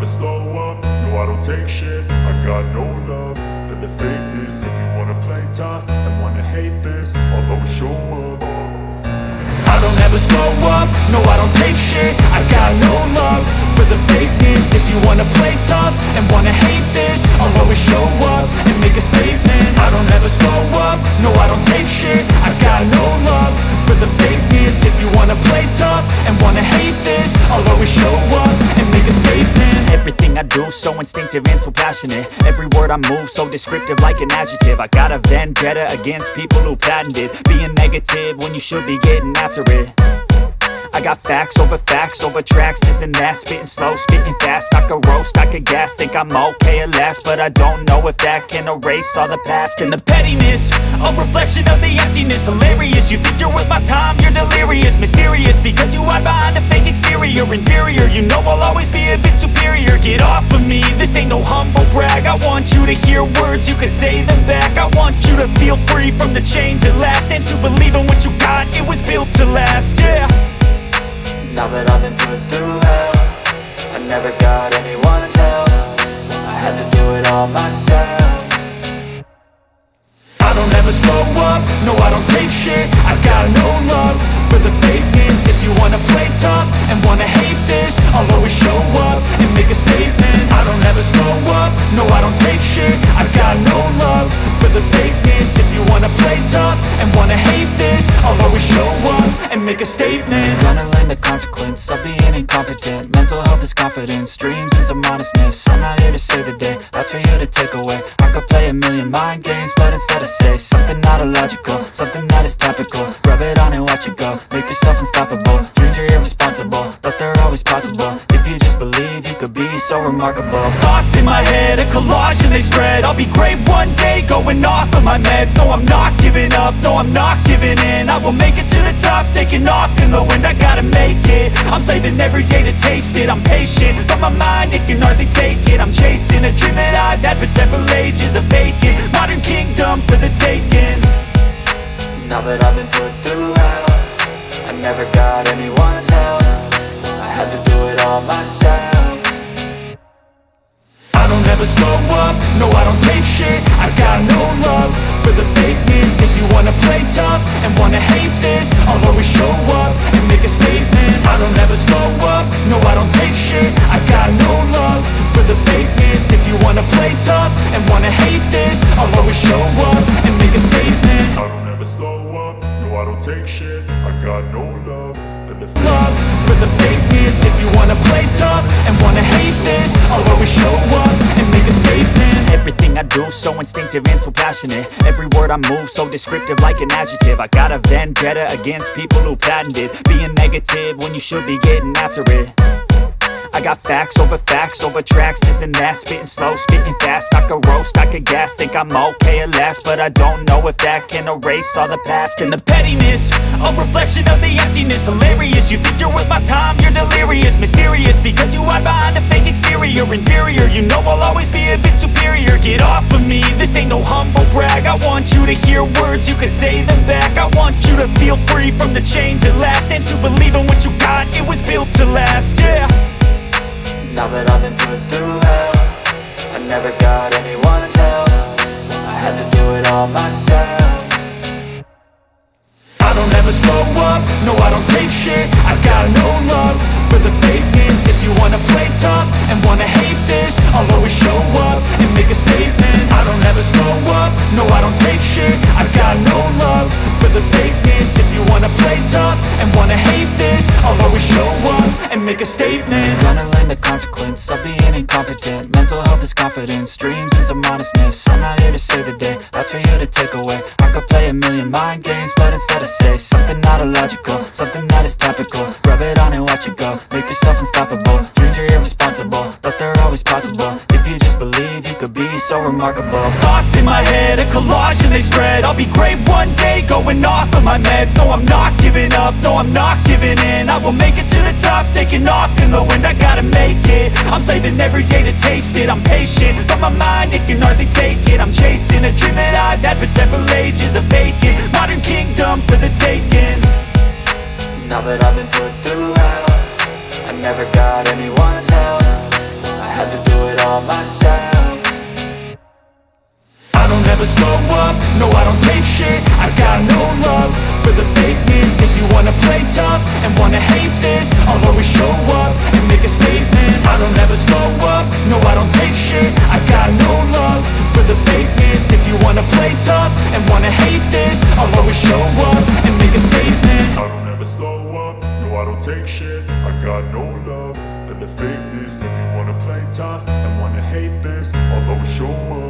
slow up, no I don't take shit. I got no love for the fakeness. If you wanna play tough and wanna hate this, I'll always show up. I don't ever slow up, no I don't take shit. I got no love for the fakeness. If you wanna play tough and wanna hate this, I'll always show up and make a statement. I don't ever slow up, no I don't take shit. I got no love for the fakeness. If you wanna play tough and wanna hate this, I'll always show up and make a statement. Everything I do so instinctive and so passionate. Every word I move so descriptive like an adjective. I got a vendetta against people who patented being negative when you should be getting after it. I got facts over tracks, this and that. Spitting slow, spitting fast. I could roast, I could gas. Think I'm okay at last, but I don't know if that can erase all the past. And the pettiness, a reflection of the emptiness. Hilarious, you think you're worth my time, you're delirious. Mysterious, because you hide behind a fake exterior. Inferior, you know I'll always be a bit superior. Get off of me, this ain't no humble brag. I want you to hear words, you can say them back. I want you to feel free from the chains at last, and to believe in what you got, it was built to last, yeah. Now that I've been put through hell, I never got anyone's help. I had to do it all myself. I don't ever slow up, no I don't take shit. I got no love for the fakeness. If you wanna play tough and wanna hate this, I'll always show up and make a statement. I don't ever slow up, no I don't take shit. I got no love for the fakeness. If you wanna play tough and wanna hate this, I'll always show up and make a statement. Gonna learn the consequence of being incompetent. Mental health is confidence, dreams into modestness. I'm not here to save the day, that's for you to take away. I could play a million mind games, but instead I say something not illogical, something that is topical. Rub it on and watch it go, make yourself unstoppable. Dreams are irresponsible, but they're always possible. If you just believe, you could be so remarkable. Thoughts in my head, a collage and they spread. I'll be great one day, going off of my meds. No, I'm not giving up, no, I'm not giving in. I will make it to the top, taking off in the wind. I gotta make it, I'm saving every day to taste it. I'm patient, but my mind, it can hardly take it. I'm chasing a dream that I've had for several ages. A vacant, modern kingdom for the taking. Now that I've been put through hell, I never got anyone's help. I had to do it all myself. I don't ever slow up, no I don't take shit. I got no love for the fakeness. If you wanna play tough and wanna hate this, I'll always show up and make a statement. I don't ever slow up, no I don't take shit. I got no love for the fakeness. If you wanna play tough and wanna hate this, I'll always show up and make a statement. I don't ever slow up, no I don't take shit. I got no love for the fakeness. If you wanna play tough and wanna hate this, I'll always show up and make a statement. Everything I do so instinctive and so passionate. Every word I move so descriptive like an adjective. I got a vendetta against people who patented being negative when you should be getting after it. I got facts over tracks, this and that. Spitting slow, spitting fast. I could roast, I could gas. Think I'm okay at last, but I don't know if that can erase all the past. And the pettiness, a reflection of the emptiness. Hilarious, you think you're worth my time, you're delirious. Mysterious, because you hide behind a fake exterior. Inferior, you know I'll always be a bit superior. Get off of me, this ain't no humble brag. I want you to hear words, you can say them back. I want you to feel free from the chains at last, and to believe in what you got, it was built to last, yeah. Now that I've been put through hell, I never got anyone's help. I had to do it all myself. I don't ever slow up, no I don't take shit. I got no love for the fakeness. If you wanna play tough and wanna hate this, I'll always show up and make a statement. I don't ever slow up, no I don't take shit. I got no love for the fakeness. If you wanna play tough and wanna hate this, I'll always show up and make a statement. Gonna learn the consequence of being incompetent. Mental health is confidence, dreams into modestness. I'm not here to save the day, that's for you to take away. I could play a million mind games, but instead I say something not illogical, something that is topical. Rub it on and watch it go, make yourself unstoppable. Dreams are irresponsible, but they're always possible. If you just believe, you could be so remarkable. Thoughts in my head, a collage and they spread. I'll be great one day, going off of my meds. No, I'm not giving up, no, I'm not giving in. I will make it to the top, taking off in the wind. I gotta make it, I'm saving every day to taste it. I'm patient, but my mind, it can hardly take it. I'm chasing a dream that I've had for several ages. A vacant, modern kingdom for the taking. Now that I've been put through hell, I never got anyone's help. I had all myself. I don't ever slow up, no I don't take shit. I got no love for the fakeness. If you wanna play tough and wanna hate this, I'll always show up and make a statement. I don't ever slow up, no I don't take shit. I got no love for the fakeness. If you wanna play tough and wanna hate this, I'll always show up and make a statement. I don't ever slow up, no I don't take shit. I got no love for the fakeness. If you wanna play tough and wanna hate this, I'll always show up